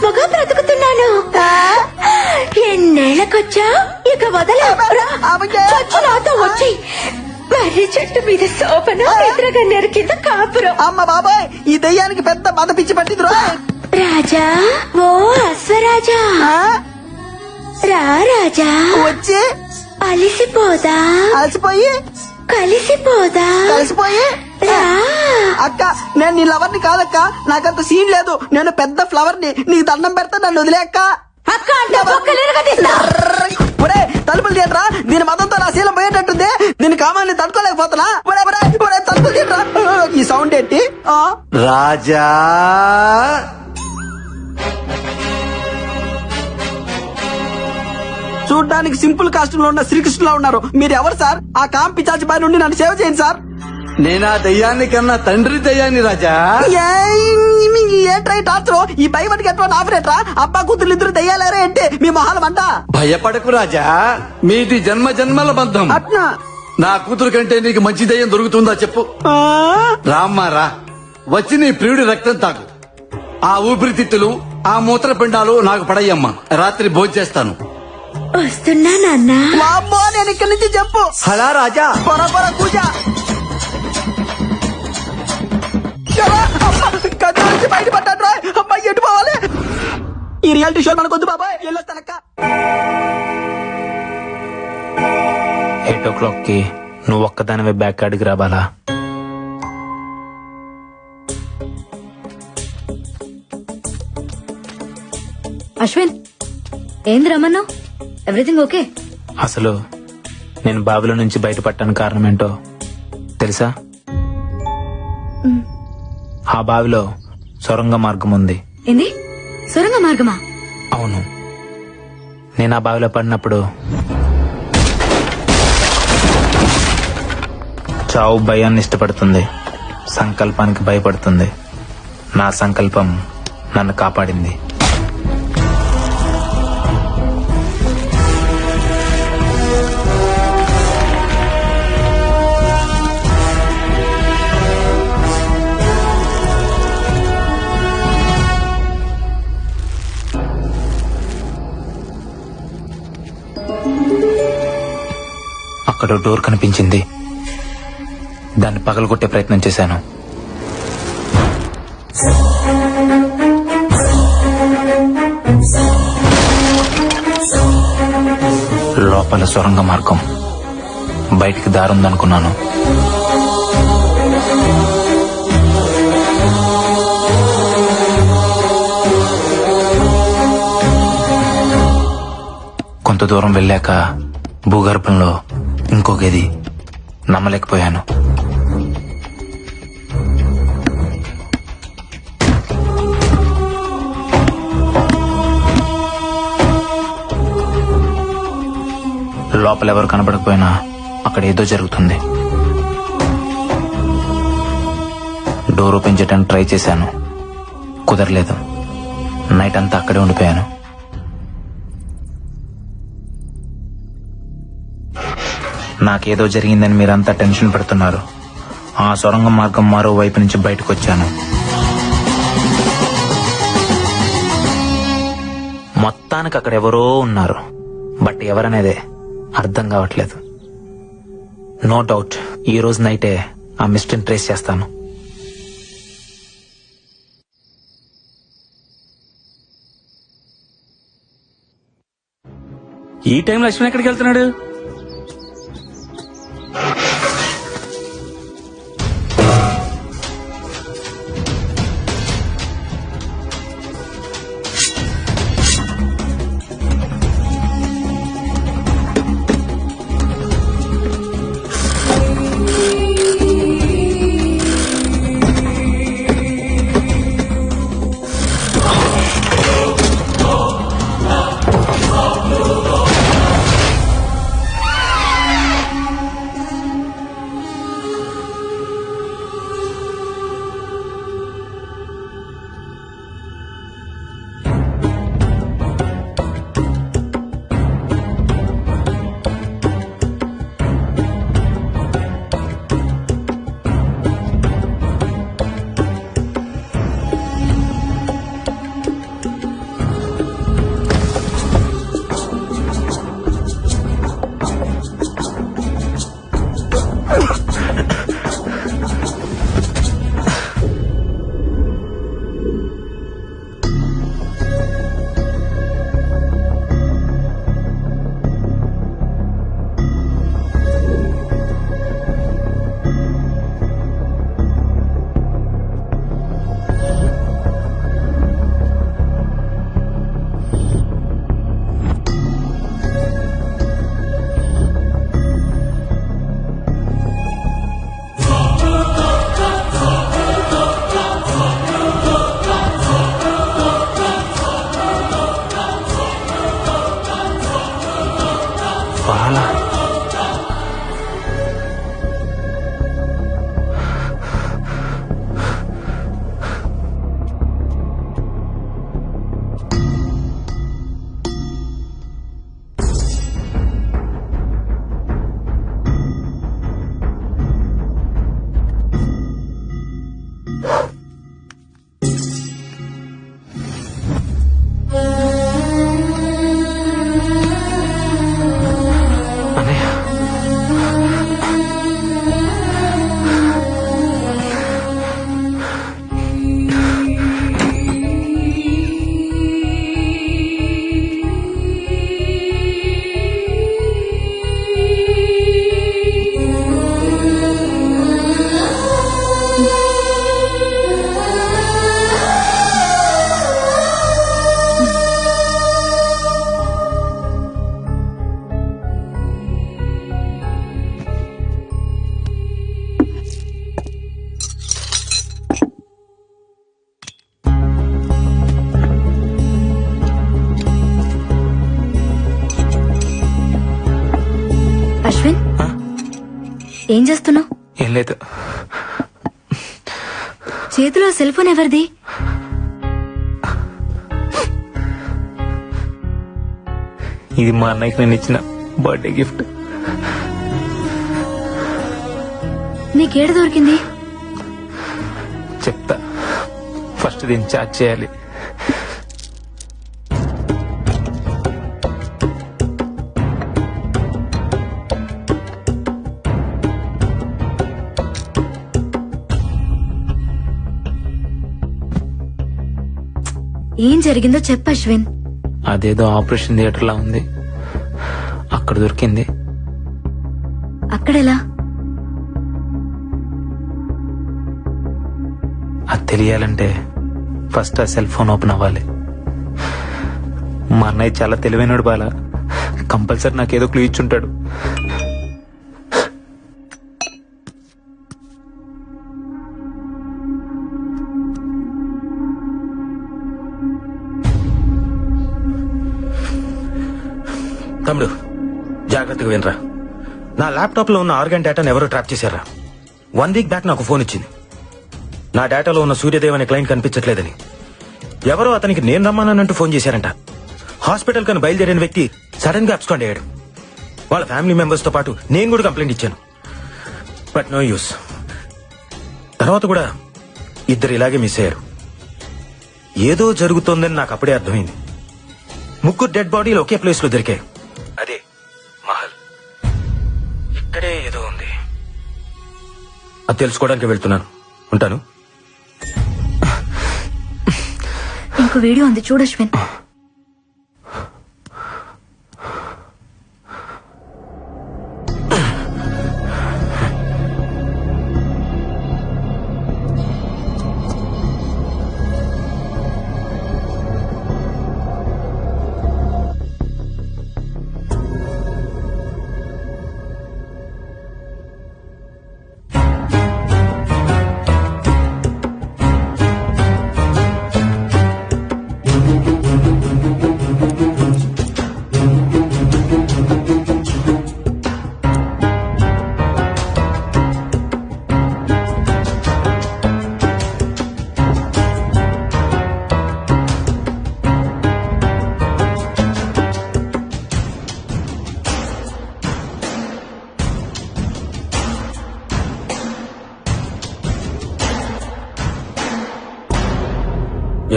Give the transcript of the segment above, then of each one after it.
ఆత్మగా బ్రతుకుతున్నాను. ఎన్నేళ్లకొచ్చా ఇక వదలా చచ్చు నాతో వచ్చి మర్రి చెట్టు మీద సోపను ఎదురగన్నేరు కింద కాపురం. అమ్మ బాబాయ్, ఈ దెయ్యానికి పెద్ద మద పిచ్చి పట్టింది. రాజా, ఓ అశ్వరాజా, రా రాజా, వచ్చి అలిసిపోదా, అలసిపోయి కలిసిపోదా, కలిసిపోయి. అక్క, నేను నీ లవర్ ని కాదక్క, నాకంత సీన్ లేదు. నేను పెద్ద ఫ్లవర్ ని, నీకు దండం పెడతా, నన్ను వదిలే అక్క. అక్క అంటే ఒరే తలుపులు తీయట్రా, దీని మతంతో నా శీలం పోయేటట్టుంది. దీని కామాన్ని తట్టుకోలేకపోతున్నా. తలుపులు తీయట్రా. ఈ సౌండ్ ఏంటి? రాజా, చూడ్డానికి సింపుల్ కాస్ట్యూమ్ లో ఉన్న శ్రీకృష్ణులా ఉన్నారు. మీరు ఎవరు సార్? ఆ కాంపి చాచి బారి నుండి నన్ను సేవ చేయండి సార్. నేనా దయ్యాన్ని కన్నా తండ్రి దయ్యాన్ని రాజా. ఏంట్రై టార్చర్? ఈ భయపడికి ఎట్లా ఆఫరేట్రా? అబ్బా కూతురు ఇద్దరు దయ్యాలేరా ఏంటి మీ మొహాలం అంతా? భయపడకు రాజా, మీది జన్మ జన్మల బంధం. అట్నా? నా కూతురు కంటే నీకు మంచి దయ్యం దొరుకుతుందా చెప్పు. రామ్మా రా, వచ్చి నీ ప్రియుడి రక్తం తాగు. ఆ ఊపిరితిత్తులు, ఆ మూత్రపిండాలు నాకు పడయ్యమ్మా. రాత్రి భోంచేస్తాను. వస్తున్నా నాన్న. అమ్మో, నేను ఇక్కడి నుంచి చెప్పు. హలా రాజా, పొర కూజ బయటపడ్డా. అమ్మాయి ఎటు పోవాలి? ఈ రియాలిటీ షో మనకొద్దు బాబాయ్, వెళ్ళొస్తానక్క. 8 o'clock కి నువ్వు ఒక్కదానివే బ్యాక్ కాడికి రాబాలా? అశ్విన్, ఏంది రమ్మన్నావు? Everything okay? అసలు నేను బావిలో నుంచి బయటపడటానికి కారణం ఏంటో తెలుసా? ఆ బావిలో సొరంగ మార్గం ఉంది. ఏంది? సొరంగ మార్గమా? అవును. నేను ఆ బావిలో పడినప్పుడు చావు భయాన్ని ఇష్టపడుతుంది, సంకల్పానికి భయపడుతుంది. నా సంకల్పం నన్ను కాపాడింది. అక్కడ డోర్ కనిపించింది. దాన్ని పగలగొట్టే ప్రయత్నం చేశాను. లోపల సొరంగ మార్గం, బయటికి దారుందనుకున్నాను. కొంత దూరం వెళ్ళాక భూగర్భంలో ఇంకో గది. నమ్మలేకపోయాను. లోపల ఎవరు కనబడకపోయినా అక్కడ ఏదో జరుగుతుంది. డోర్ ఓపెన్ చేయడానికి ట్రై చేశాను, కుదరలేదు. నైట్ అంతా అక్కడే ఉండిపోయాను. నాకేదో జరిగిందని మీరంతా టెన్షన్ పెడుతున్నారు. ఆ సొరంగ మార్గం మరో వైపు నుంచి బయటకు వచ్చాను. మొత్తానికి అక్కడ ఎవరో ఉన్నారు, బట్ ఎవరనేదే అర్థం కావట్లేదు. నో డౌట్ ఈ రోజు నైటే ఆ మిస్టరీని ట్రేస్ చేస్తాను. ఈ టైంలో అశ్విన్ ఎక్కడికి వెళ్తున్నాడు? ఏం చేస్తున్నావు? ఏం లేదు. చేతిలో సెల్ ఫోన్ ఎవరిది? ఇది మా అన్నయ్యకి నేను ఇచ్చిన బర్త్డే గిఫ్ట్. నీకేడ దొరికింది? చెప్తా, ఫస్ట్ దీన్ని చార్జ్ చేయాలి. ఏం జరిగిందో చెప్పు అశ్విన్. అదేదో ఆపరేషన్ థియేటర్ లా ఉంది, అక్కడ దొరికింది. అక్కడెలా? అది తెలియాలంటే ఫస్ట్ ఆ సెల్ ఫోన్ ఓపెన్ అవ్వాలి. మా అన్నయ్య చాలా తెలివైనడు బాల, కంపల్సరీ నాకేదో క్లూ ఇచ్చుంటాడు. తమ్ముడు, జాగ్రత్తగా వినరా. నా ల్యాప్టాప్ లో ఉన్న ఆర్గాన్ డేటాను ఎవరో ట్రాప్ చేశారా. 1 వీక్ బ్యాక్ నాకు ఫోన్ ఇచ్చింది. నా డేటాలో ఉన్న సూర్యదేవ్ అనే క్లయింట్ కనిపించట్లేదని ఎవరో అతనికి నేను రమ్మానంటూ ఫోన్ చేశారంట. హాస్పిటల్ కని బయలుదేరిన వ్యక్తి సడన్ గా అబ్స్కాండ్ అయ్యాడు. వాళ్ళ ఫ్యామిలీ మెంబర్స్ తో పాటు నేను కూడా కంప్లైంట్ ఇచ్చాను, బట్ నో యూస్. తర్వాత కూడా 2 ఇలాగే మిస్ అయ్యారు. ఏదో జరుగుతోందని నాకు అప్పుడే అర్థమైంది. 3 డెడ్ బాడీలు ఒకే ప్లేస్ లో దొరికాయి. అదే మహల్. ఇక్కడే ఏదో ఉంది, అది తెలుసుకోవడానికి వెళ్తున్నాను. ఉంటాను. ఇంకో వీడియో ఉంది, చూడు అశ్విన్.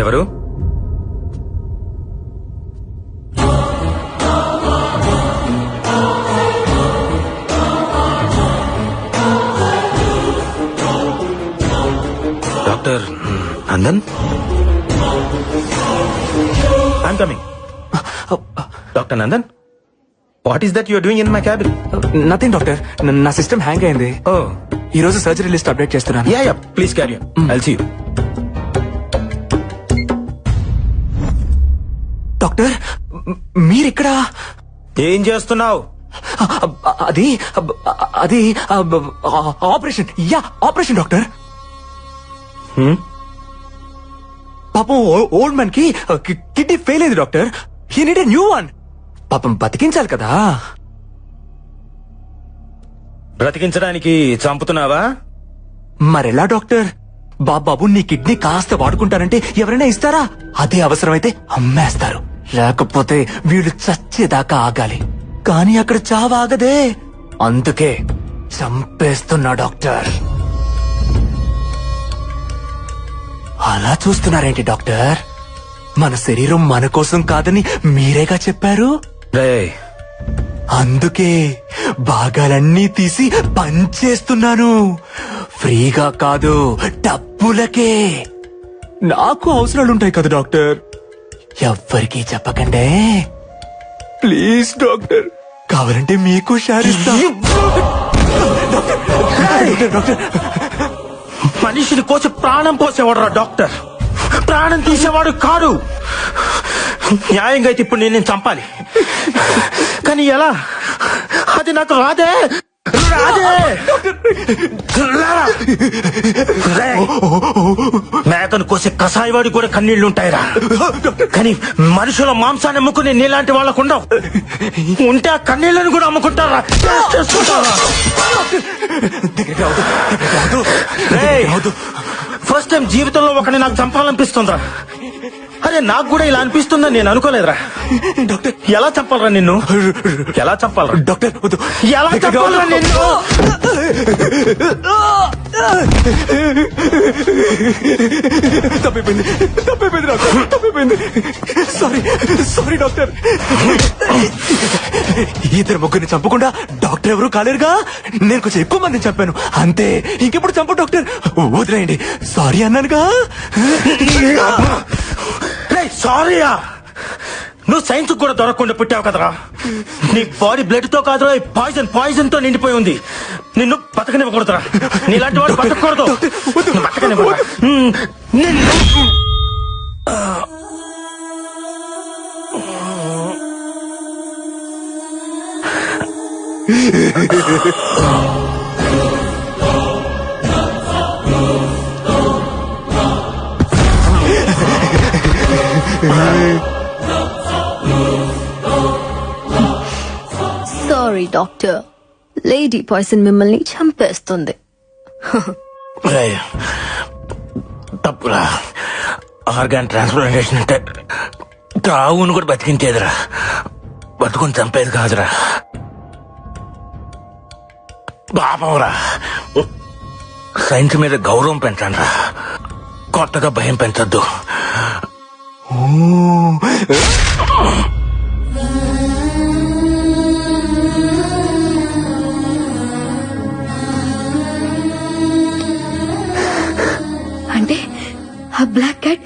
ఎవరు? Doctor Nandan? I'm coming. Doctor Nandan, what is that your doing in my cabin? Nothing doctor, నా సిస్టమ్ హ్యాంగ్ అయింది. ఓ, ఈ రోజు సర్జరీ లిస్ట్ అప్డేట్ చేస్తున్నాను. Yeah yeah, please carry on. I'll see you. Doctor, మీరిక్కడ ఏం చేస్తున్నావు? అది అది ఆపరేషన్. Yeah, operation doctor. పాపం ఓల్డ్ మ్యాన్ కి కిడ్నీ ఫెయిల్ అయింది doctor. He need a new one. పాపం బతికించాలి కదా. బ్రతికించడానికి చంపుతున్నావా? మరెలా డాక్టర్? బాబు నీ కిడ్నీ కాస్త వాడుకుంటానంటే ఎవరైనా ఇస్తారా? అదే అవసరమైతే అమ్మేస్తారు. లేకపోతే వీళ్ళు చచ్చేదాకా ఆగాలి. కానీ అక్కడ చావాగదే, అందుకే చంపేస్తున్నా డాక్టర్. అలా చూస్తున్నారేంటి డాక్టర్? మన శరీరం మన కోసం కాదని మీరేగా చెప్పారు. రేయ్, అందుకే భాగాలన్నీ తీసి పంచేస్తున్నాను. ఫ్రీగా కాదు, డబ్బులకే. నాకు అవసరాలుంటాయి కదా డాక్టర్. ఎవ్వరికీ చెప్పకండే ప్లీజ్ డాక్టర్. కావాలంటే మీకు షేర్ ఇస్తా. డాక్టర్, మనిషిని కోసి ప్రాణం పోసేవాడు రా డాక్టర్, ప్రాణం తీసేవాడు కాదు. న్యాయంగా అయితే ఇప్పుడు నేను చంపాలి, కానీ ఎలా? అది నాకు రాదే. మేకను కోసే కసాయివాడి కూడా కన్నీళ్లుంటాయిరా, కానీ మనుషుల మాంసాన్ని అమ్ముకునే నీలాంటి వాళ్ళకు ఉండవు. ఉంటే ఆ కన్నీళ్లను కూడా అమ్ముకుంటారా? ఫస్ట్ టైం జీవితంలో ఒకరిని నాకు చంపాలనిపిస్తుందిరా. అరే నాకు కూడా ఇలా అనిపిస్తుందని నేను అనుకోలేదురా. డాక్టర్ ఎలా చంపాలరా నిన్ను? ఎలా చంపాలరా డాక్టర్ వద్దు. ఎలా చంపాలరా నిన్ను? తప్పిపోయింది డాక్టర్, తప్పిపోయింది. Sorry doctor. ఇద్దరు ముగ్గురిని చంపకుండా డాక్టర్ ఎవరు కాలేరుగా. నేను కొంచెం ఎక్కువ మందిని చంపాను అంతే. ఇంకెప్పుడు చంప డాక్టర్, వదిలేయండి. సారీ అన్నానుగా. సారీయా, నువ్వు సైన్స్ కూడా దొరకకుండా పుట్టావు కదరా. నీ బాడీ బ్లడ్ తో కాదురా, పాయిజన్ తో నిండిపోయి ఉంది. నిన్ను బతకనివ్వకూడదురా. నీలాంటి వాడు బతకూడదు. బతకనివ్వరా సారీ డాక్టర్, లేడీ పాయిజన్ మిమ్మల్ని చంపేస్తుంది. తప్పురా. ఆర్గాన్ ట్రాన్స్ప్లాంటేషన్ అంటే తావును కూడా బతికించేదిరా, బతుకుని చంపేది కాదురా. పాపంరా. సైన్స్ మీద గౌరవం పెంచండి రా, కొత్తగా భయం పెంచొద్దు. అంటే ఆ బ్లాక్ క్యాట్